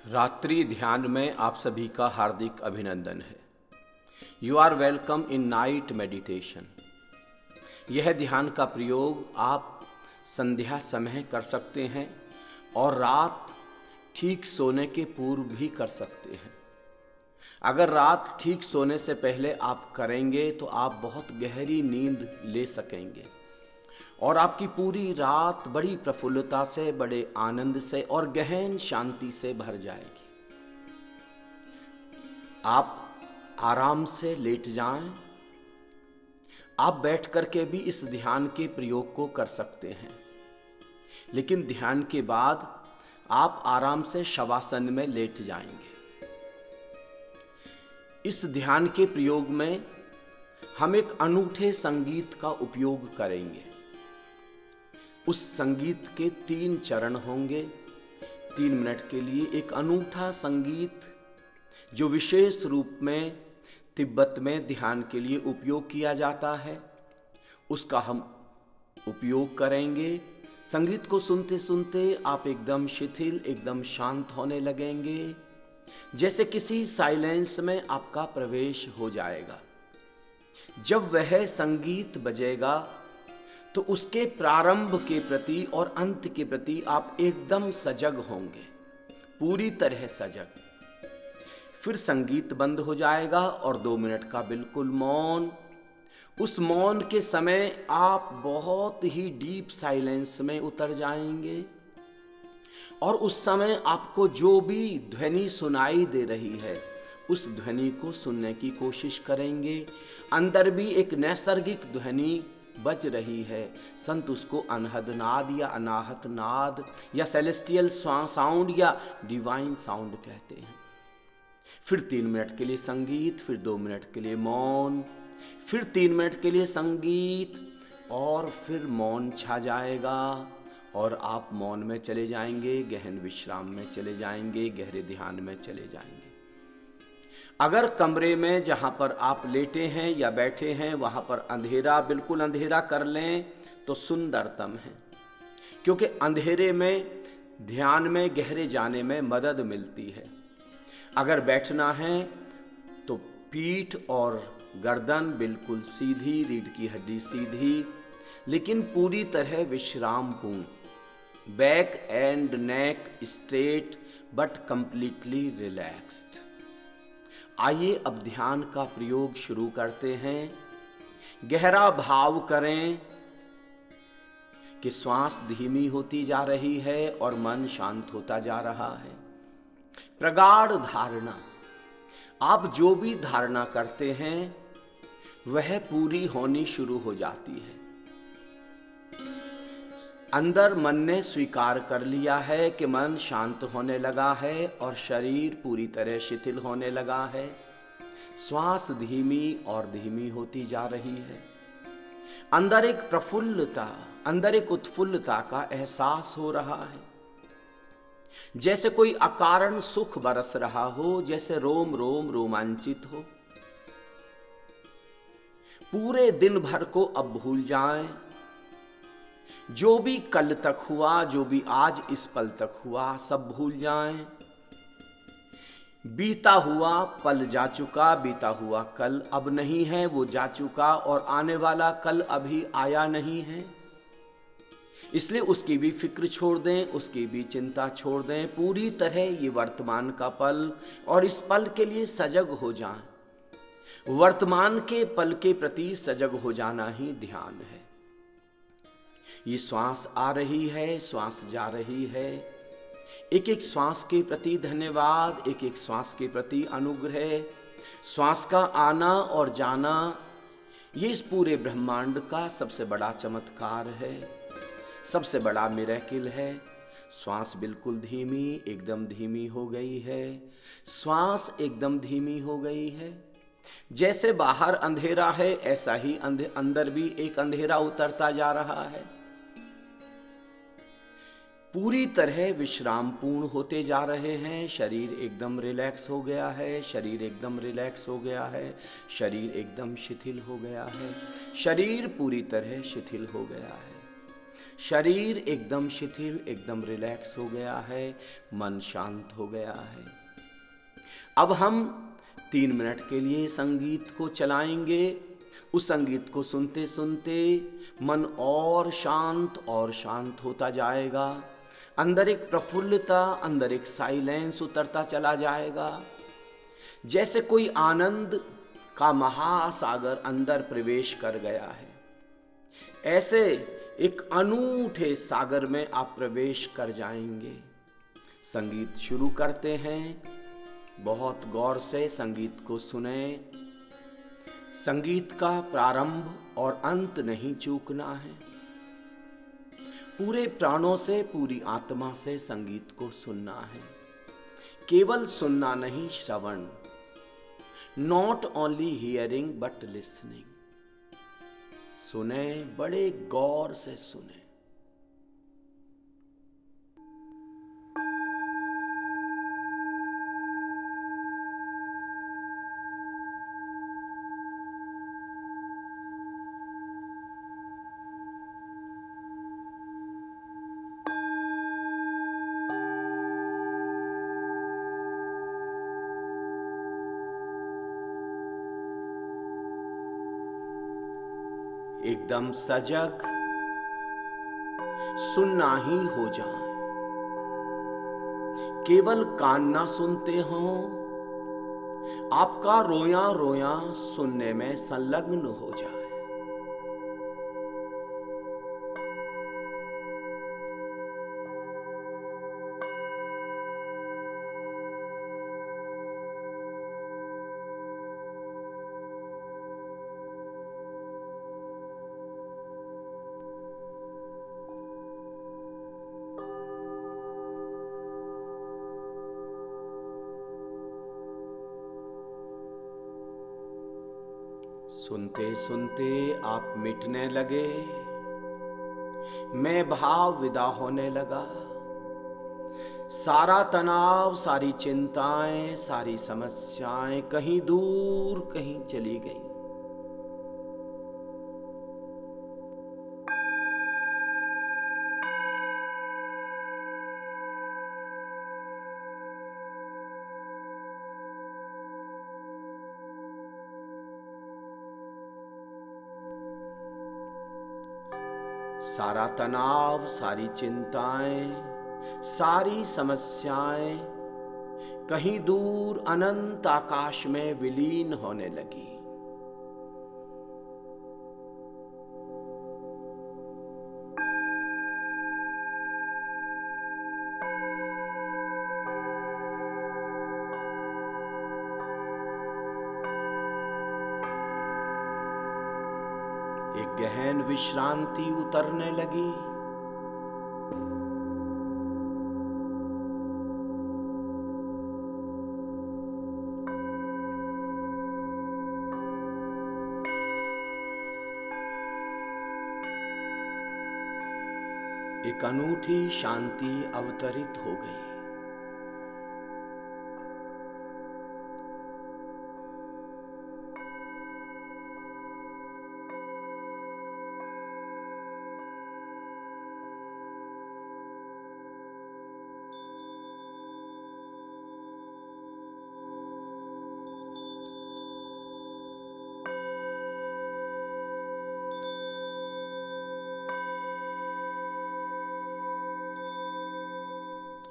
रात्रि ध्यान में आप सभी का हार्दिक अभिनंदन है। You are welcome in night meditation. यह ध्यान का प्रयोग आप संध्या समय कर सकते हैं और रात ठीक सोने के पूर्व भी कर सकते हैं। अगर रात ठीक सोने से पहले आप करेंगे तो आप बहुत गहरी नींद ले सकेंगे और आपकी पूरी रात बड़ी प्रफुल्लता से, बड़े आनंद से और गहन शांति से भर जाएगी। आप आराम से लेट जाएं। आप बैठ करके भी इस ध्यान के प्रयोग को कर सकते हैं, लेकिन ध्यान के बाद आप आराम से शवासन में लेट जाएंगे। इस ध्यान के प्रयोग में हम एक अनूठे संगीत का उपयोग करेंगे। उस संगीत के 3 चरण होंगे। 3 मिनट के लिए एक अनूठा संगीत जो विशेष रूप में तिब्बत में ध्यान के लिए उपयोग किया जाता है, उसका हम उपयोग करेंगे। संगीत को सुनते सुनते आप एकदम शिथिल, एकदम शांत होने लगेंगे, जैसे किसी साइलेंस में आपका प्रवेश हो जाएगा। जब वह संगीत बजेगा तो उसके प्रारंभ के प्रति और अंत के प्रति आप एकदम सजग होंगे, पूरी तरह सजग। फिर संगीत बंद हो जाएगा और 2 मिनट का बिल्कुल मौन। उस मौन के समय आप बहुत ही डीप साइलेंस में उतर जाएंगे और उस समय आपको जो भी ध्वनि सुनाई दे रही है उस ध्वनि को सुनने की कोशिश करेंगे। अंदर भी एक नैसर्गिक ध्वनि बज रही है। संत उसको अनहद नाद या अनाहत नाद या सेलेस्टियल साउंड या डिवाइन साउंड कहते हैं। फिर 3 मिनट के लिए संगीत, फिर 2 मिनट के लिए मौन, फिर 3 मिनट के लिए संगीत और फिर मौन छा जाएगा और आप मौन में चले जाएंगे, गहन विश्राम में चले जाएंगे, गहरे ध्यान में चले जाएंगे। अगर कमरे में जहां पर आप लेटे हैं या बैठे हैं वहां पर अंधेरा, बिल्कुल अंधेरा कर लें तो सुंदरतम है, क्योंकि अंधेरे में ध्यान में गहरे जाने में मदद मिलती है। अगर बैठना है तो पीठ और गर्दन बिल्कुल सीधी, रीढ़ की हड्डी सीधी, लेकिन पूरी तरह विश्रामपूर्ण। Back and neck straight but completely relaxed. आइए अब ध्यान का प्रयोग शुरू करते हैं। गहरा भाव करें कि श्वास धीमी होती जा रही है और मन शांत होता जा रहा है। प्रगाढ़ धारणा। आप जो भी धारणा करते हैं वह पूरी होनी शुरू हो जाती है। अंदर मन ने स्वीकार कर लिया है कि मन शांत होने लगा है और शरीर पूरी तरह शिथिल होने लगा है। श्वास धीमी और धीमी होती जा रही है। अंदर एक प्रफुल्लता, अंदर एक उत्फुल्लता का एहसास हो रहा है, जैसे कोई अकारण सुख बरस रहा हो, जैसे रोम रोम रोमांचित हो। पूरे दिन भर को अब भूल जाएं। जो भी कल तक हुआ, जो भी आज इस पल तक हुआ, सब भूल जाएं। बीता हुआ पल जा चुका, बीता हुआ कल अब नहीं है, वो जा चुका, और आने वाला कल अभी आया नहीं है। इसलिए उसकी भी फिक्र छोड़ दें, उसकी भी चिंता छोड़ दें। पूरी तरह ये वर्तमान का पल और इस पल के लिए सजग हो जाएं। वर्तमान के पल के प्रति सजग हो जाना ही ध्यान है। ये श्वास आ रही है, श्वास जा रही है। एक एक श्वास के प्रति धन्यवाद, एक एक श्वास के प्रति अनुग्रह। श्वास का आना और जाना ये इस पूरे ब्रह्मांड का सबसे बड़ा चमत्कार है, सबसे बड़ा मिरेकल है। श्वास बिल्कुल धीमी, एकदम धीमी हो गई है। श्वास एकदम धीमी हो गई है। जैसे बाहर अंधेरा है ऐसा ही अंदर भी एक अंधेरा उतरता जा रहा है। पूरी तरह विश्राम पूर्ण होते जा रहे हैं। शरीर एकदम रिलैक्स हो गया है, शरीर एकदम रिलैक्स हो गया है, शरीर एकदम शिथिल हो गया है, शरीर पूरी तरह शिथिल हो गया है। शरीर एकदम शिथिल, एकदम रिलैक्स हो गया है, मन शांत हो गया है। अब हम 3 मिनट के लिए संगीत को चलाएंगे। उस संगीत को सुनते सुनते मन और शांत होता जाएगा। अंदर एक प्रफुल्लता, अंदर एक साइलेंस उतरता चला जाएगा। जैसे कोई आनंद का महासागर अंदर प्रवेश कर गया है, ऐसे एक अनूठे सागर में आप प्रवेश कर जाएंगे। संगीत शुरू करते हैं। बहुत गौर से संगीत को सुने। संगीत का प्रारंभ और अंत नहीं चूकना है। पूरे प्राणों से, पूरी आत्मा से संगीत को सुनना है। केवल सुनना नहीं, श्रवण। Not only hearing but listening. सुने, बड़े गौर से सुने। एकदम सजग, सुनना ही हो जाए। केवल कान ना सुनते हो, आपका रोया रोया सुनने में संलग्न हो जाए। सुनते सुनते आप मिटने लगे। मैं भाव विदा होने लगा। सारा तनाव, सारी चिंताएं, सारी समस्याएं कहीं दूर कहीं चली गई। सारा तनाव, सारी चिंताएं, सारी समस्याएं कहीं दूर अनंत आकाश में विलीन होने लगी। एक गहन विश्रांति उतरने लगी। एक अनूठी शांति अवतरित हो गई।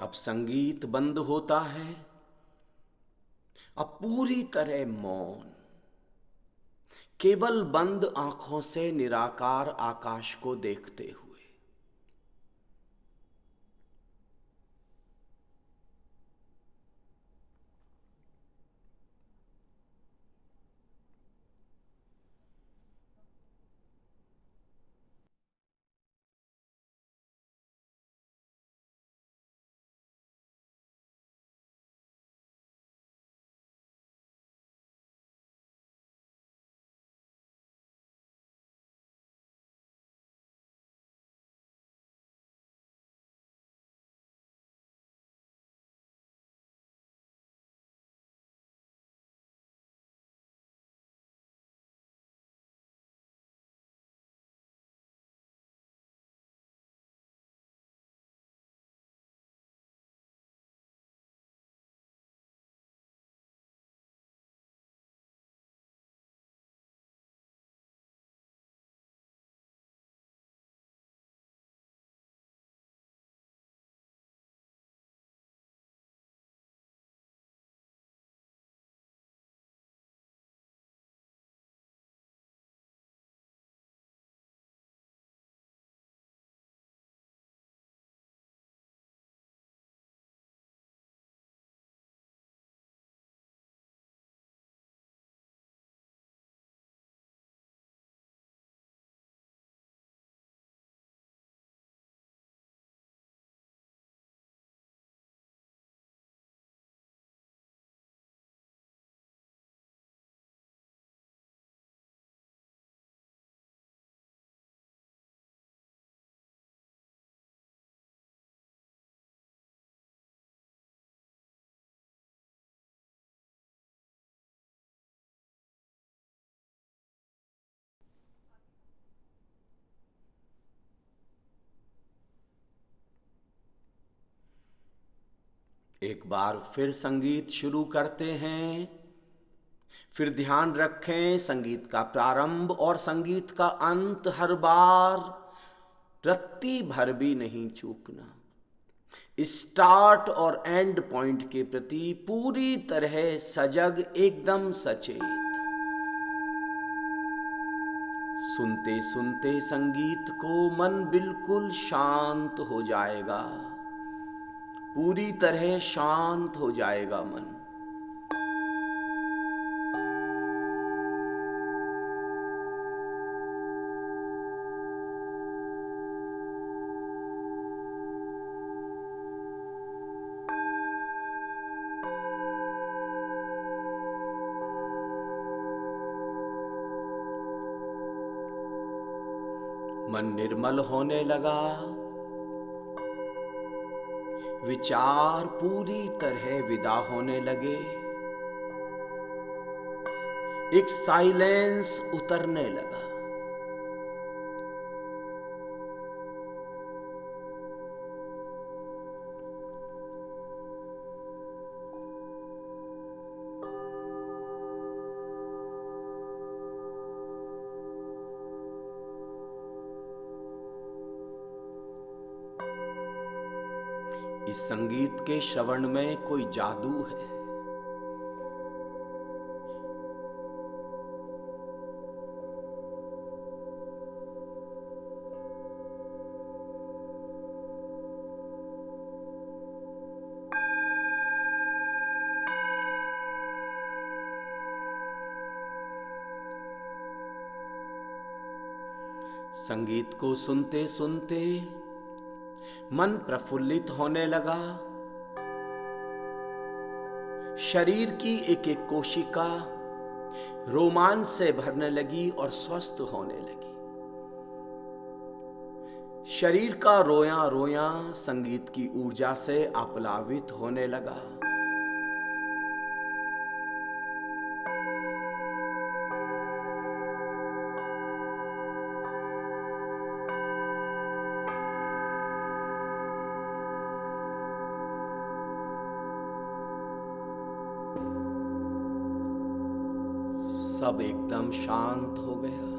अब संगीत बंद होता है। अब पूरी तरह मौन, केवल बंद आंखों से निराकार आकाश को देखते हुए। एक बार फिर संगीत शुरू करते हैं। फिर ध्यान रखें, संगीत का प्रारंभ और संगीत का अंत हर बार रत्ती भर भी नहीं चूकना। स्टार्ट और एंड पॉइंट के प्रति पूरी तरह सजग, एकदम सचेत। सुनते सुनते संगीत को मन बिल्कुल शांत हो जाएगा, पूरी तरह शांत हो जाएगा मन। मन निर्मल होने लगा, विचार पूरी तरह विदा होने लगे, एक साइलेंस उतरने लगा। इस संगीत के श्रवण में कोई जादू है। संगीत को सुनते सुनते मन प्रफुल्लित होने लगा। शरीर की एक एक कोशिका रोमांच से भरने लगी और स्वस्थ होने लगी। शरीर का रोया रोया संगीत की ऊर्जा से आप्लावित होने लगा। सब एकदम शांत हो गया,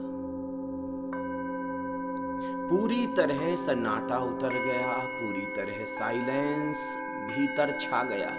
पूरी तरह सन्नाटा उतर गया, पूरी तरह साइलेंस भीतर छा गया।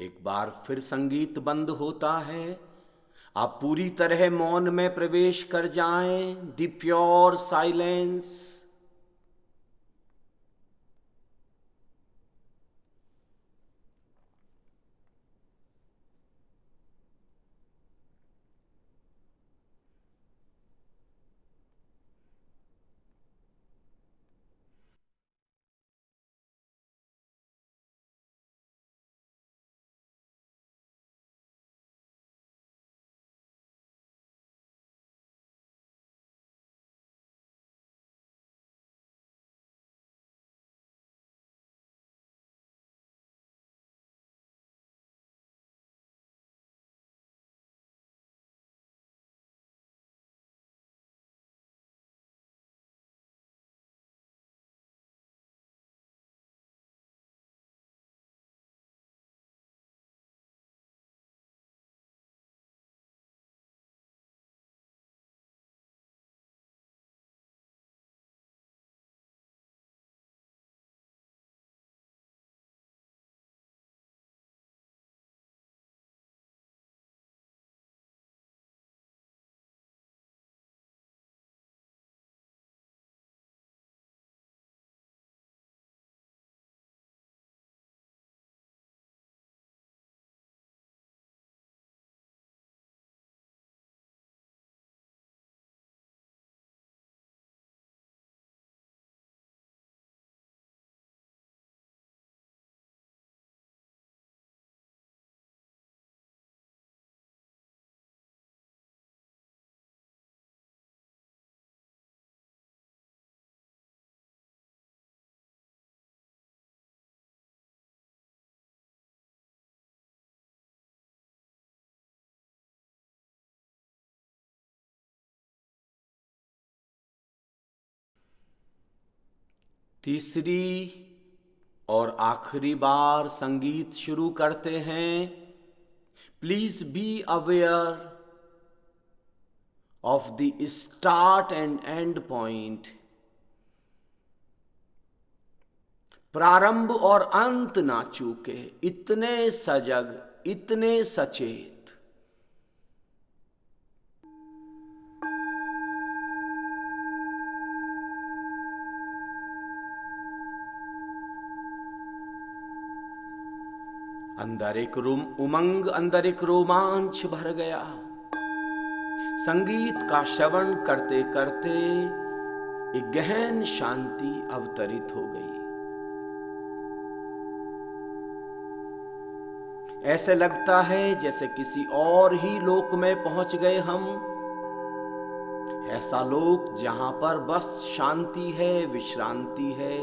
एक बार फिर संगीत बंद होता है। आप पूरी तरह मौन में प्रवेश कर जाएं, द प्योर साइलेंस। तीसरी और आखिरी बार संगीत शुरू करते हैं। Please be aware of the start and and point. प्रारंभ और अंत ना चूके, इतने सजग, इतने सचेत। अंदर एक उमंग, अंदर एक रोमांच भर गया। संगीत का श्रवण करते करते एक गहन शांति अवतरित हो गई। ऐसे लगता है जैसे किसी और ही लोक में पहुंच गए हम। ऐसा लोक जहां पर बस शांति है, विश्रांति है,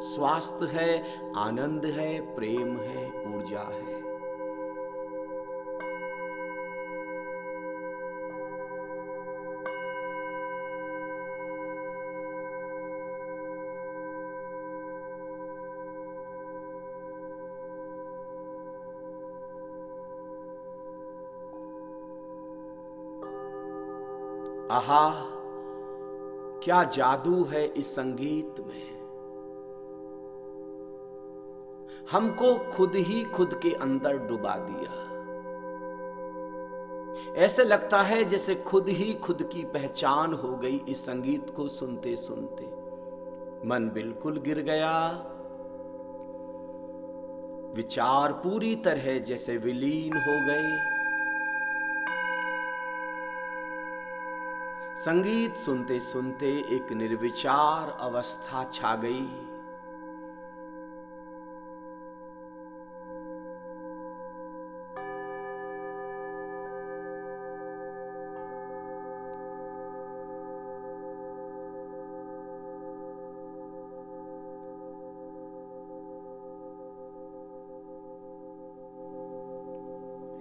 स्वास्थ्य है, आनंद है, प्रेम है, ऊर्जा है। आहा, क्या जादू है इस संगीत में। हमको खुद ही खुद के अंदर डुबा दिया। ऐसे लगता है जैसे खुद ही खुद की पहचान हो गई इस संगीत को सुनते सुनते। मन बिल्कुल गिर गया। विचार पूरी तरह जैसे विलीन हो गए। संगीत सुनते सुनते एक निर्विचार अवस्था छा गई।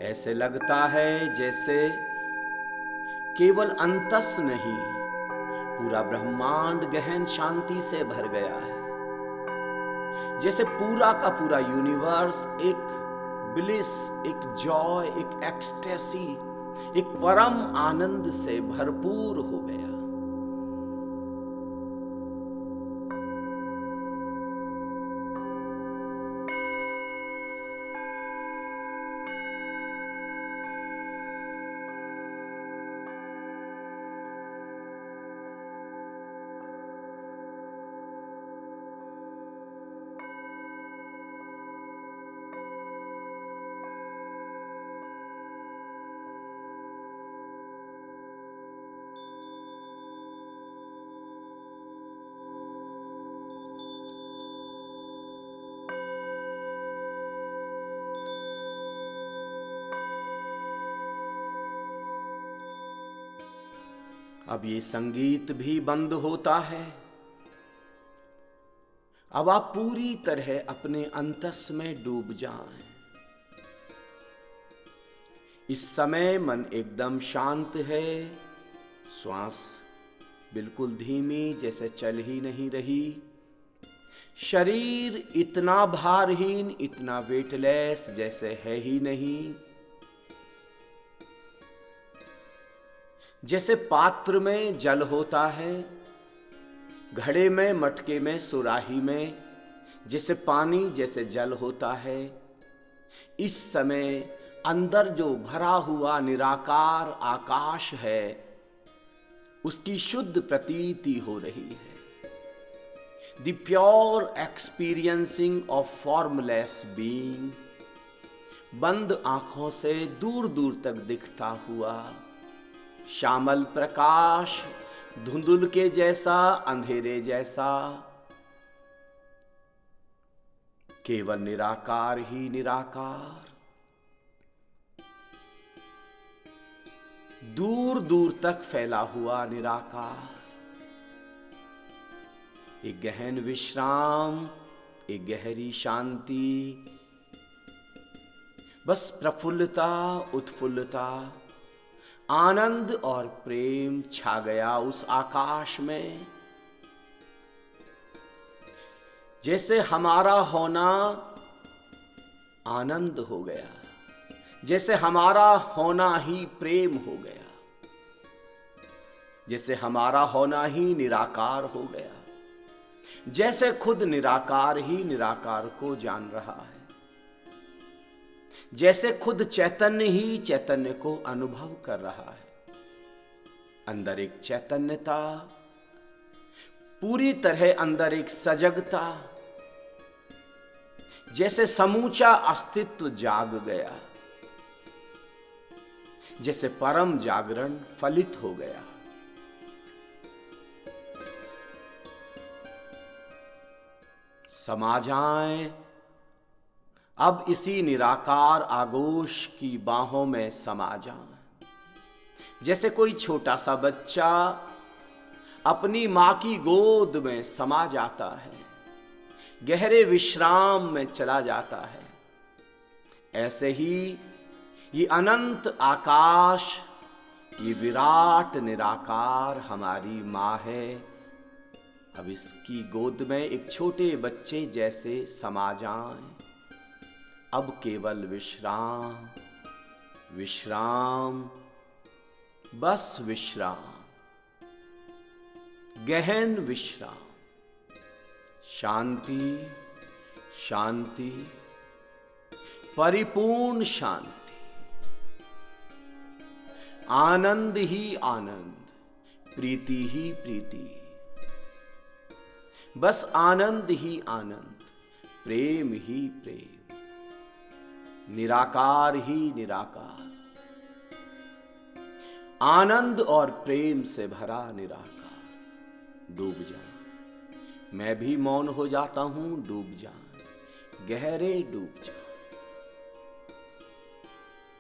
ऐसे लगता है जैसे केवल अंतस नहीं, पूरा ब्रह्मांड गहन शांति से भर गया है। जैसे पूरा का पूरा यूनिवर्स एक ब्लिस, एक जॉय, एक एक्सटेसी, एक परम आनंद से भरपूर हो गया। अब ये संगीत भी बंद होता है। अब आप पूरी तरह अपने अंतस में डूब जाएं। इस समय मन एकदम शांत है। श्वास बिल्कुल धीमी, जैसे चल ही नहीं रही। शरीर इतना भारहीन, इतना वेटलेस जैसे है ही नहीं। जैसे पात्र में जल होता है, घड़े में, मटके में, सुराही में, जैसे पानी, जैसे जल होता है। इस समय अंदर जो भरा हुआ निराकार आकाश है, उसकी शुद्ध प्रतीति हो रही है। The pure experiencing of formless being, बंद आंखों से दूर दूर तक दिखता हुआ श्यामल प्रकाश, धुंधुल के जैसा, अंधेरे जैसा, केवल निराकार ही निराकार। दूर दूर तक फैला हुआ निराकार। एक गहन विश्राम, एक गहरी शांति, बस प्रफुल्लता, उत्फुल्लता, आनंद और प्रेम छा गया उस आकाश में। जैसे हमारा होना आनंद हो गया, जैसे हमारा होना ही प्रेम हो गया, जैसे हमारा होना ही निराकार हो गया, जैसे खुद निराकार ही निराकार को जान रहा है, जैसे खुद चैतन्य ही चैतन्य को अनुभव कर रहा है। अंदर एक चैतन्यता, पूरी तरह अंदर एक सजगता, जैसे समूचा अस्तित्व जाग गया, जैसे परम जागरण फलित हो गया। समा जाएं अब इसी निराकार आगोश की बाहों में, समा जाएं जैसे कोई छोटा सा बच्चा अपनी मां की गोद में समा जाता है, गहरे विश्राम में चला जाता है। ऐसे ही ये अनंत आकाश, ये विराट निराकार हमारी मां है। अब इसकी गोद में एक छोटे बच्चे जैसे समा जाएं। अब केवल विश्राम, विश्राम, बस विश्राम, गहन विश्राम, शांति, शांति, परिपूर्ण शांति, आनंद ही आनंद, प्रीति ही प्रीति, बस आनंद ही आनंद, प्रेम ही प्रेम, निराकार ही निराकार, आनंद और प्रेम से भरा निराकार। डूब जा, मैं भी मौन हो जाता हूं, डूब जा, गहरे डूब जा।